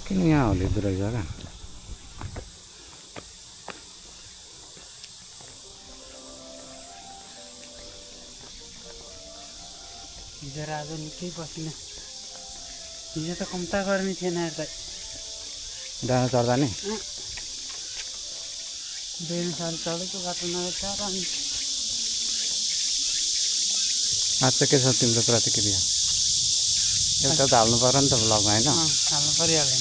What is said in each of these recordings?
किन यहाँ हलिँदो रहेछ क्या? हिजो र आज निकै पसिना। हिजो त कम्ता गर्मी थिएन यता। डाँडा चढ्दा नि बेलुसाल चढेको बाटो नभएछ र अनि आज चाहिँ के छ तिम्रो प्रतिक्रिया? एउटा त हाल्नु पर्यो नि त भ्लगमा होइन? हाल्नु परिहाल्यो।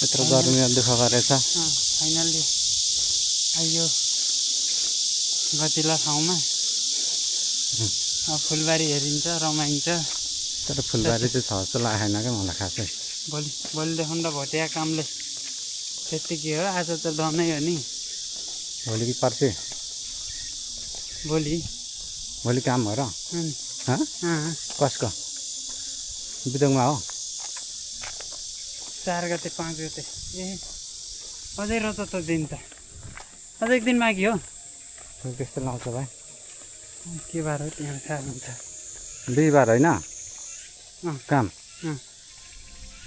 यत्रो गर्मीमा दुःख गरेछ। फाइनल्ली आइयो गतिला ठाउँमा। फुलबारी हेरिन्छ, रमाइन्छ। तर फुलबारी चाहिँ छ जस्तो लागेन क्या मलाई खासै। भोलिदेखि त भोटिया कामले त्यत्तिकै हो। आज त डनै हो नि। भोलि कि पर्सि? भोलि काम हो र? कसको? बिदोङमा हो? 4 गते 5 गते। अझै रत त दिन त अझै एक दिन बाँकी हो। त्यस्तो लाउँछ भाइ। के बार हो त्यहाँ थाहा हुन्छ। बिहिबार होइन काम? अँ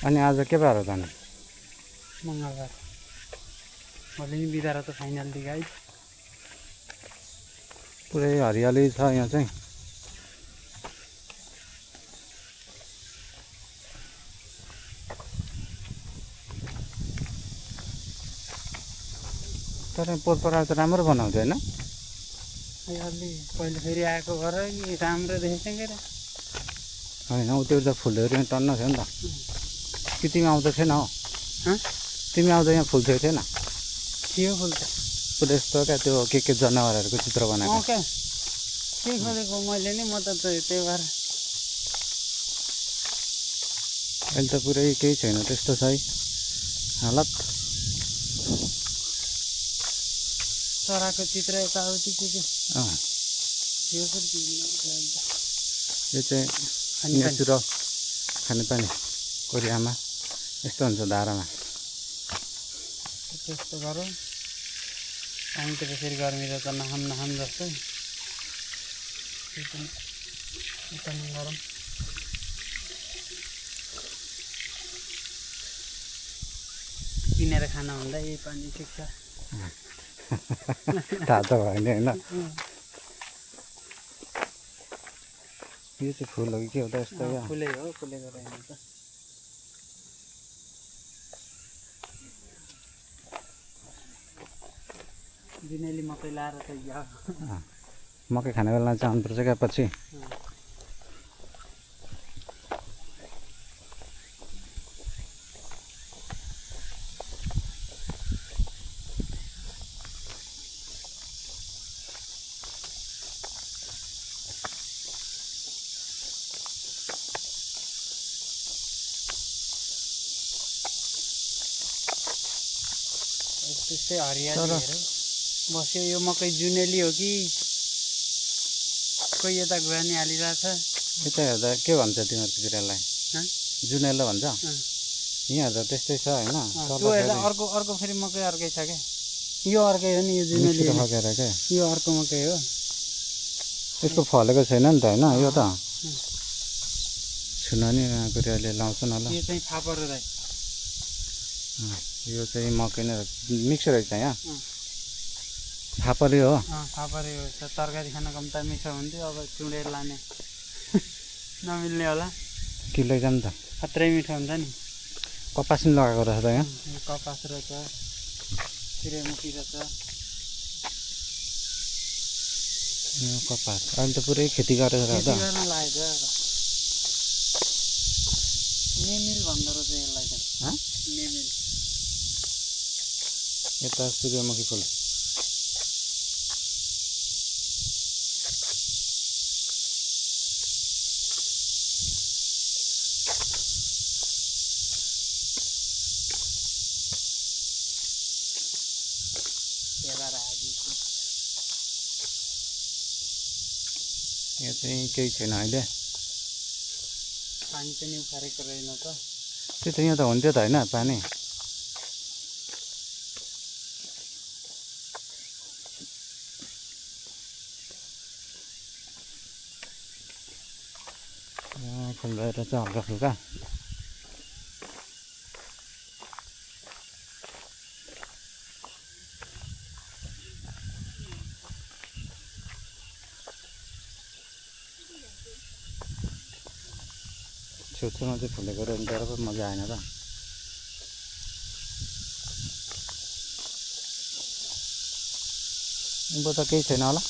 अनि आज के बार हो त? मङ्गलबार। भोलि नि बिदा त फाइनल दिगा है। पुरै हरियाली छ यहाँ चाहिँ। तर पोहोरपरार त राम्रो बनाउँछ होइन? अलि पहिले फेरि आएको भएर कि राम्रो देखेको के र? होइन त्यो त फुलहरू यहाँ टन्न थियो नि त। कि तिमी आउँदा थिएन हौ? तिमी आउँदा यहाँ फुल थियो थिएन? थियो फुल त। पुरा यस्तो क्या त्यो के जनावरहरूको चित्र बनाएको। क्या के खोजेको मैले नि, म त त्यही भएर। अहिले त पुरै केही छैन त्यस्तो छ है हालत। चराको चित्र यताउति के यो चाहिँ नेचुरल खानेपानी कोरियामा यस्तो हुन्छ धारामा। त्यस्तो गरौँ। हामी त फेरि गर्मी र त नहाम जस्तो एकदमै गरौँ। किनेर खानुभन्दा यही पानी ठिक छ। थाहा त भयो नि होइन? यो चाहिँ फुल हो कि के हो त यस्तो? फुलै हो, फुलेको रहेन त। दिनेली मकै लाएर त मकै खाने बेला चाहिँ आउनुपर्छ क्या पछि। त्यस्तै हरियाली बस्यो। यो मकै जुनेली हो कि कोही यता गुहानी हालिरहेछ। यता हेर्दा के भन्छ तिमीहरूको बिरालाई? जुनेलो भन्छ? यहाँ हेर्दा त्यस्तै छ होइन? त्यो हेर्दा अर्को फेरि मकै अर्कै छ क्या। यो अर्कै हो नि, यो जुनेली फकेर क्या। यो अर्को मकै हो। यसको फलेको छैन नि त होइन? यो त छुन नि कुराले लाउँछ न ल। यो चाहिँ फापर हो दाइ। यो चाहिँ मकै नै मिक्स रहेछ यहाँ। फापरै हो? फापरै हो। तरकारी खान कम्ता मिठो हुन्थ्यो। अब चुडेर लाने नमिल्ने होला। किलो जाम त खत्रै मिठो हुन्छ नि। कपास पनि लगाएको रहेछ त यहाँ। कपास रहेछ, सूर्यमुखी रहेछ। कपास अहिले त पुरै खेती गरेर खेती गर्न लागेको छ। नेमिल भन्दो रहेछ यसलाई त। नेमिल। यता सूर्यमुखी फुल। यहाँ चाहिँ केही छैन अहिले। पानी पनि उखारेको रहेन त। त्यो त यहाँ त हुन्थ्यो त होइन पानी? फुल भएर चाहिँ हल्का फुल्का छेउछेउमा चाहिँ फुलेको रोप्दा पो मजा आएन र उँभो त केही छैन होला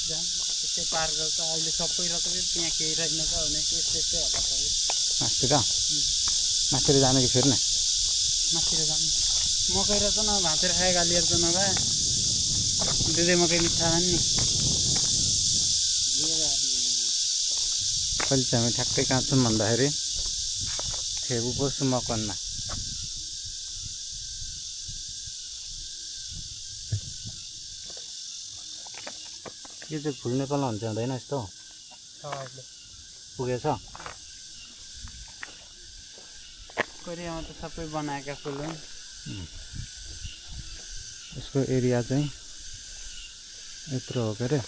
त्यस्तै पार गर्छ अहिले सबै र त्यहाँ केही रहेन त भने त्यस्तै होला सबै मास्तिर मास्तिर जाने कि फेरि नै माथिर जानु मकै रहेछ न भाँचेर खाए गालीहरू त नभए दुधै मकै मिठा खाने नि कहिले चाहिँ हामी ठ्याक्कै कहाँ छौँ भन्दाखेरि थेगु पस्छु मकनमा यो चाहिँ फुल नेपालमा हुन्छ हुँदैन यस्तो अहिले पुगेछ कोरियामा त सबै बनाएका फुल हुन् यसको एरिया चाहिँ यत्रो हो के अरे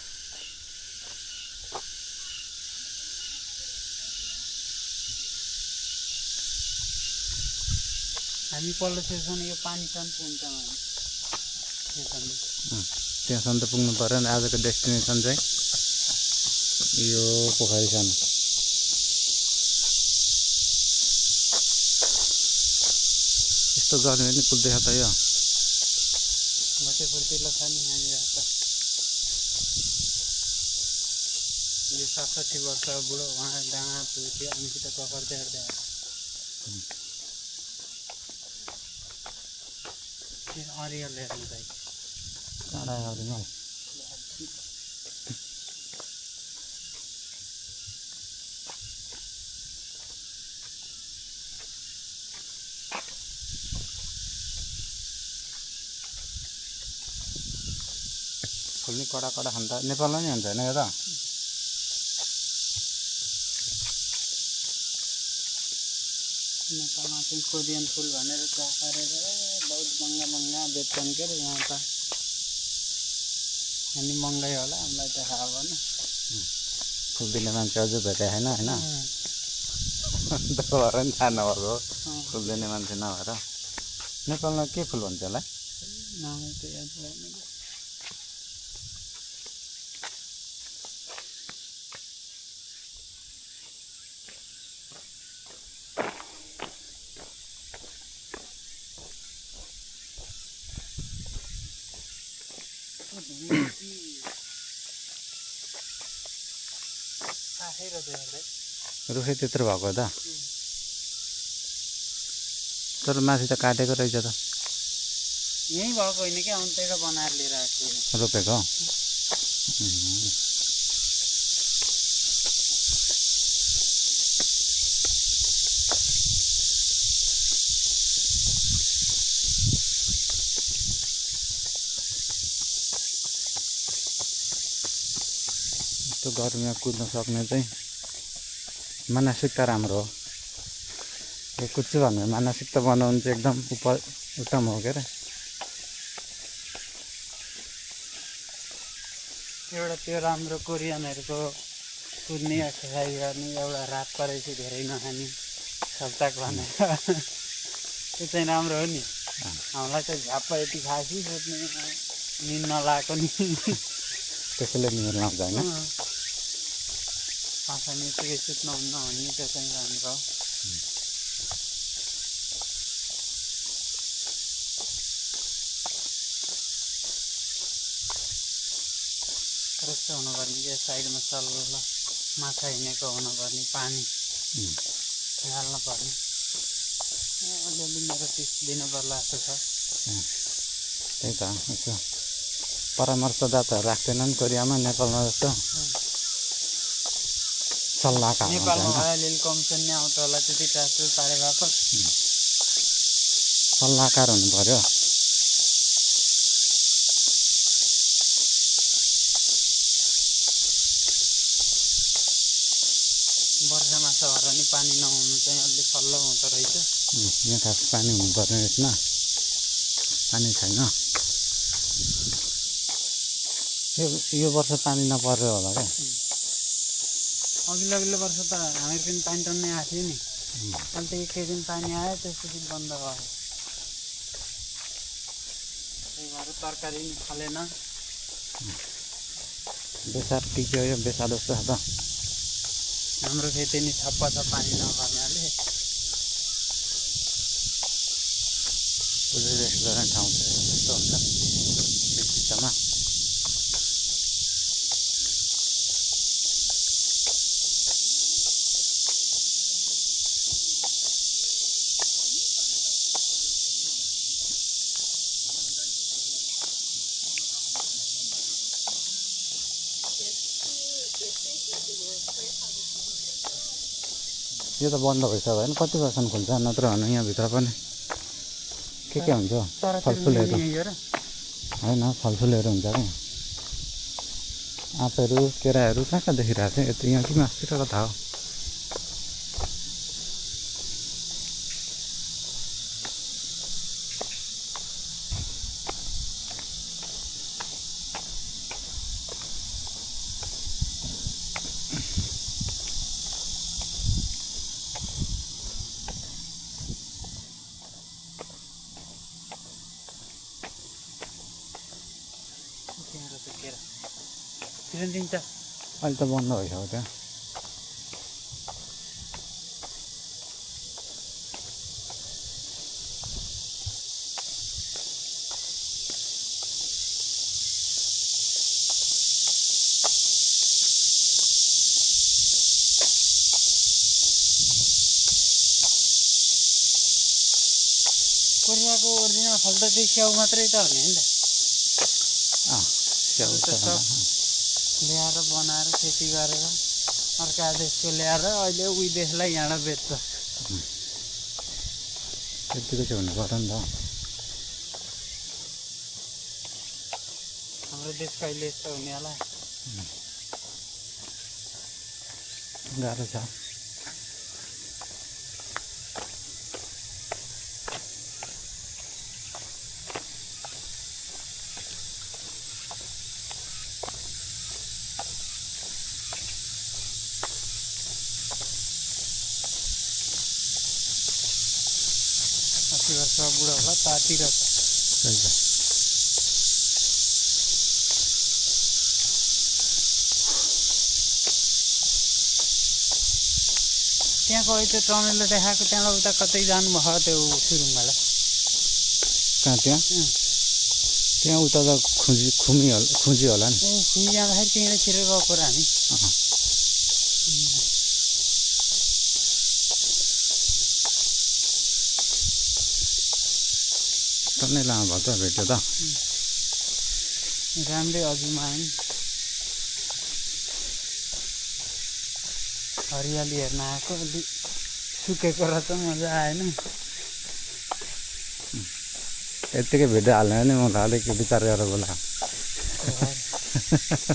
हामी पल्लो सेसन यो पानीसम्म पुग्छ त्यहाँसम्म त पुग्नु पऱ्यो नि आजको डेस्टिनेसन चाहिँ यो पोखरी सानो यस्तो गर्मी पनि पुग्दैछ त यो भोटे फुर्तिलो छ नि यहाँनिर त यो 67 वर्ष बुढो उहाँ डाँडा पुग्थ्यो हामीसित कफर्दै हेर्दै अरियल हेर्नु चाहिँ टाढा आउँदैन फुल नि कडा कडा खान्छ नेपालमा नि हुन्छ होइन यो त नेपालमा चाहिँ कोरियन फुल भनेर चाह गरेर बहुत महँगा महँगा बेच्छन् के अरे यहाँ त अनि महँगै होला हामीलाई त थाहा भएन फुल दिने मान्छे अझै भेटे छैन होइन भएर नि थाहा नभएको फुल दिने मान्छे नभएर नेपालमा के फुल भन्छ होला नाम त याद भएन रुखै त्यत्रो भएको त तर माथि त काटेको रहेछ त यहीँ भएको होइन कि अन्त्यबाट बनाएर लिएर आएको रोपेको यस्तो गर्मीमा कुद्न सक्ने चाहिँ मानसिकता राम्रो हो यो कुद्छु भन्ने मानसिकता बनाउनु चाहिँ एकदम उत्तम हो के अरे एउटा त्यो राम्रो कोरियनहरूको कुद्ने एक्सर्साइज गर्ने एउटा रात परेपछि धेरै नखाने सप्ताह भनेर त्यो चाहिँ राम्रो हो नि हामीलाई त झ्याप्प यति खाएपछि सुत्ने निद नलागेको नि त्यसैले निहुर लाउँछ होइन पाँच यतिकै सुत्नुहुन्न भन्ने त्यो चाहिँ राम्रो रक्ष हुनुपर्ने कि साइडमा सल्ल माछा हिँडेको हुनुपर्ने पानी हाल्नु पर्ने अलिअलि मेरो टिप्स दिनु पर्ला जस्तो छ त्यही त यसो परामर्शदाताहरू राख्दैनन् कोरियामा नेपालमा जस्तो सल्लाहकार नेपालमा अलिअलि कमिसन नै आउँछ होला त्यति ट्रान्सफर पारे वापस सल्लाहकार हुनु पर्यो वर्षा माछा भएर नि पानी नहुनु चाहिँ अलि सल्लो हुँदो रहेछ यहाँ खास पानी हुनुपर्ने यसमा पानी छैन यो वर्ष पानी नपरेर होला क्या अघिल्लो वर्ष त हामीहरू पनि पानी टन्नै आएको थियो नि अहिले त एकै दिन पानी आयो त्यसपछि बन्द भयो त्यही भएर तरकारी नि फलेन बेसार टिक्यो यो बेसार जस्तो छ त हाम्रो खेती नि छप्प छ पानी नपर्नाले। पुरै रेस्ट गर्ने ठाउँ छ यस्तो हुन्छ बिचमा। यो त बन्द भइसक्यो होइन, कति बजीसम्म खुल्छ नत्र भने यहाँभित्र पनि के हुन्छ फलफुलहरू होइन, फलफुलहरू हुन्छ क्या आँपहरू केराहरू कहाँ कहाँ देखिरहेको छ यति यहाँ कि मास्तिर कता हो। दिन्छ अहिले त बन्द भइसक्यो त्यहाँ। कोरियाको ओरिजिनल फल त त्यही स्याउ मात्रै त हो नि होइन स्याउ त सब ल्याएर बनाएर खेती गरेर अर्का देशको ल्याएर अहिले उही देशलाई यहाँबाट बेच्छ। त्यतिको चाहिँ हुनु पर्यो नि त। हाम्रो देश कहिले यस्तो हुने होला। गाह्रो छ। वर्ष बुढो होला तातिर त्यहाँको अहिले त्यो टनेलले देखाएको त्यहाँबाट उता कतै जानुभयो त्यो सुरुङबाट कहाँ त्यहाँ त्यहाँ उता त खुजी होला नि। खुजी जाँदाखेरि त्यहीँबाट छिरेर गएको र हामी टन्नै लामो भयो त भेट्यो त राम्रै अघिमा आयो नि। हरियाली हेर्न आएको अलि सुकेको र त मजा आएन। यत्तिकै भिडियो हाल्ने नि मलाई अलिक विचार गरेर बोला।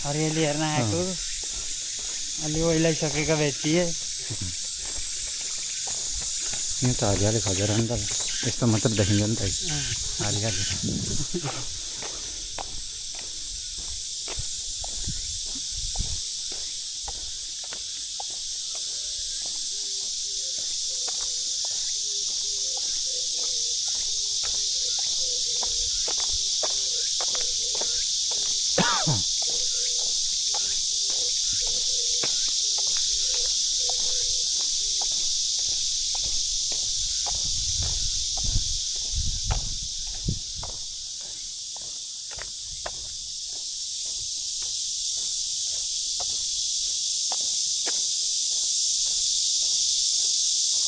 हरियाली हेर्न आएको अलि ओइलाइसकेको भेटिए। यहाँ त हरियाली खोजेर नि त यस्तो मात्रै देखिन्छ नि त हरियाली।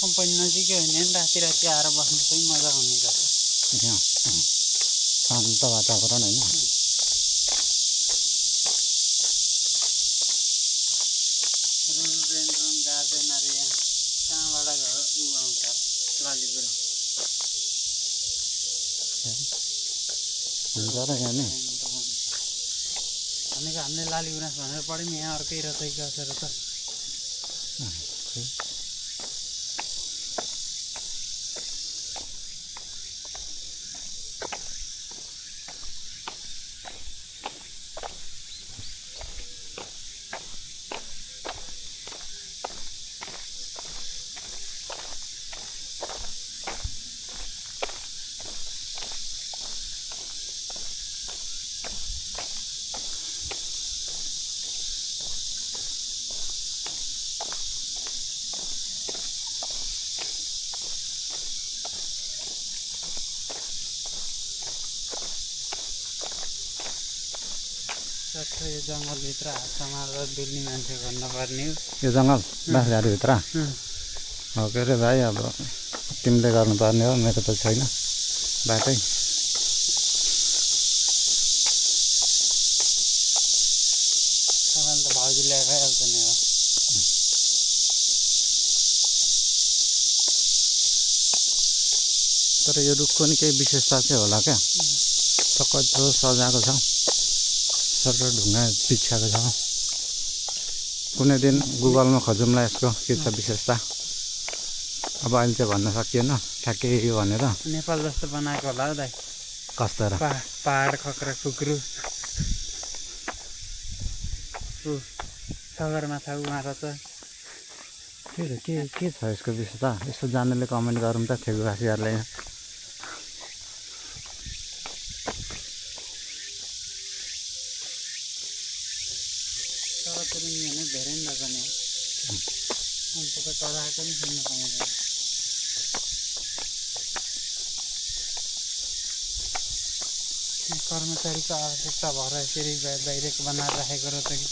कम्पनी नजिकै हो नि राति राति आएर बस्नु पनि मजा हुने रहेछ। यहाँ शान्त वातावरण होइन। रोडोडेन्ड्रोन गार्डनहरू यहाँ कहाँबाट आउँछ लालीगुराँ हुन्छ र यहाँ नि भनेको हामीले लालीगुराँस भनेर पढ्यौँ यहाँ अर्कै रहेछ कसो रहेछ। सट्ट यो जङ्गलभित्र हात समारेर डुल्ने मान्छे भन्नुपर्ने हो। यो जङ्गल बाँसघारीभित्र हो के अरे भाइ, अब तिमीले गर्नुपर्ने हो, मेरो त छैन बाटै। तपाईँले त भाउजूले खाइहाल्छ नि अब। तर यो रुखको नि केही विशेषता चाहिँ होला क्या, कत्रो सजाएको छ, सर ढुङ्गा पिछ्याएको छ। कुनै दिन गुगलमा खोजौँला यसको के छ विशेषता। अब अहिले चाहिँ भन्न सकिएन ठ्याक्कै यो भनेर। नेपाल जस्तो बनाएको होला हौ दाइ। कस्तो र पहाड खक्रा खुक्रु सगरमाथा उहाँ रहेछ। के छ यसको विशेषता, यसो जान्नेले कमेन्ट गरौँ त ठेकुवासीहरूले। चराचुरुङ्गी भने धेरै नि रहेछ नि। अन्त त कराएको नि सुन्न पाइँदैन। कर्मचारीको आवश्यकता भएर यसरी बाहिरको बनाएर राखेको रहेछ कि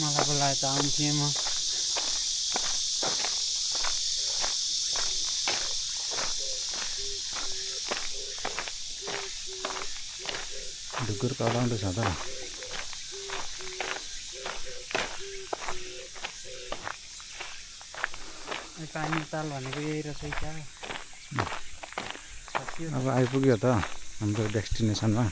मलाई बोलाए त आउँथेँ म। ढुकुर कराउँदै छ त। पानी ताल भनेको यही रहेछ क्या। अब आइपुग्यो त हाम्रो डेस्टिनेसनमा।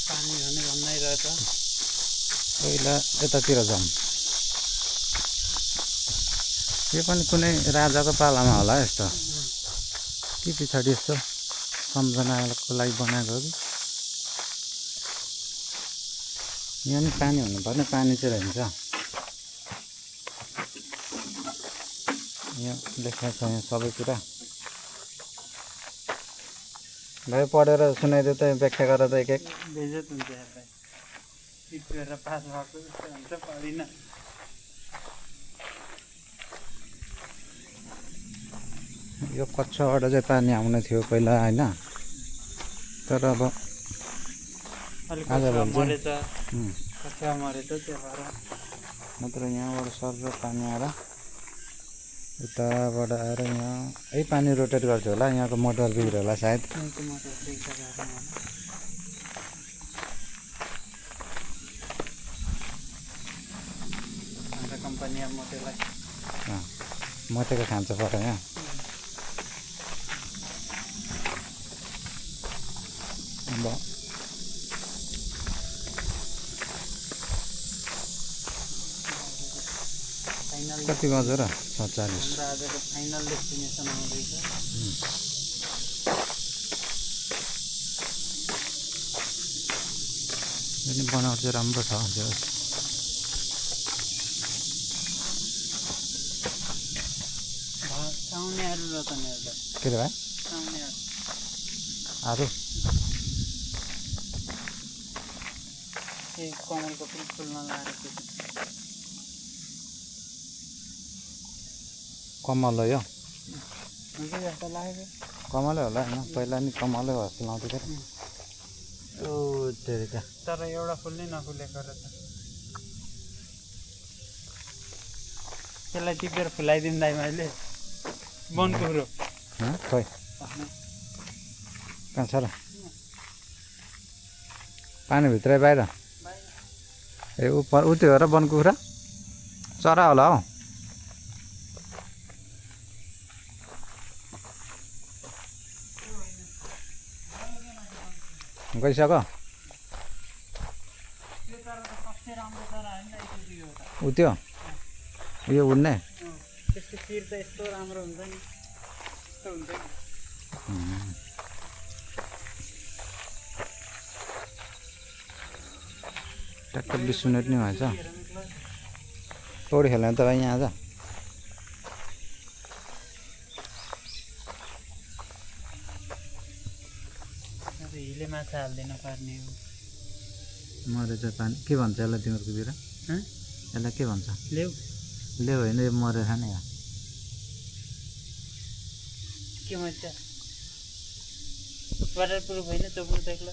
पानी भने भन्नै रहेछ। पहिला यतातिर जाउँ। यो पनि कुनै राजाको पालामा होला यस्तो, कि पछाडि यस्तो सम्झनाको लागि बनाएको हो कि। यहाँ नि पानी हुनुपर्ने, पानी चाहिँ रहन्छ यहाँ लेखेको छ, यहाँ सबै कुरा। भाइ पढेर सुनाइदियो त, व्याख्या गरेर एक एक। बेइज्जत हुन्छ यार भाइ। टिपेर पास भएको जस्तो हुन्छ, पढिनँ। यो कच्छबाट चाहिँ पानी आउने थियो पहिला होइन, तर अब अलिक आजभोलि मरेछ, चाहिँ कच्चा मरेछ त्यो भएर। नत्र यहाँबाट सर पानी आएर उताबाट आएर यहाँ है पानी रोटेट गर्थ्यो होला, यहाँको मोटर बिग्रियो होला सायद। यहाँको मोटर बिग्रेर होला। हाम्रो कम्पनी अब मोटेलाई मटेको खान्छ पक्का यहाँ। अब फाइनल कति बज्यो र 47। हाम्रो आजको फाइनल डेस्टिनेसन आउँदैछ। पनि बनावट चाहिँ राम्रो छ। साउनेहरू रहेछ नि एउटा। के रे भाइ साउनेहरू आरू ए कमलको फुलमा लगाएर त्यो कमल हो यो, हुन्छ जस्तो लाग्यो। कमलै होला होइन, पहिला नि कमलै हो जस्तो लाउँथ्यो क्या। ओ तेरिका, तर एउटा फुल नै नफुलेको रहेछ। त्यसलाई टिपेर फुलाइदिउँ दाइ मैले। बनकुरो खोइ कहाँ छ र, पानीभित्रै बाहिर? ए उपर उति हो र बनकुखुरा, चरा होला हौ। गइसक्यो उत्यो यो उड्ने। त्यसको शिर त यस्तो राम्रो हुन्छ नि, यस्तो हुन्छ नि। ट्याक्क 20 मिनट नै भएछ। पौडी खेल्ने तपाईँ यहाँ आज अब हिले माछा हाल्दैन पर्ने हो मरेछ पानी के भन्छ यसलाई तिमीहरूकोतिर हँ? यसलाई के भन्छ ल्याउ लेउ होइन यो मरेछ नि यहाँ के मजा वाटर प्रुफ होइन चोप्नु त एक्लो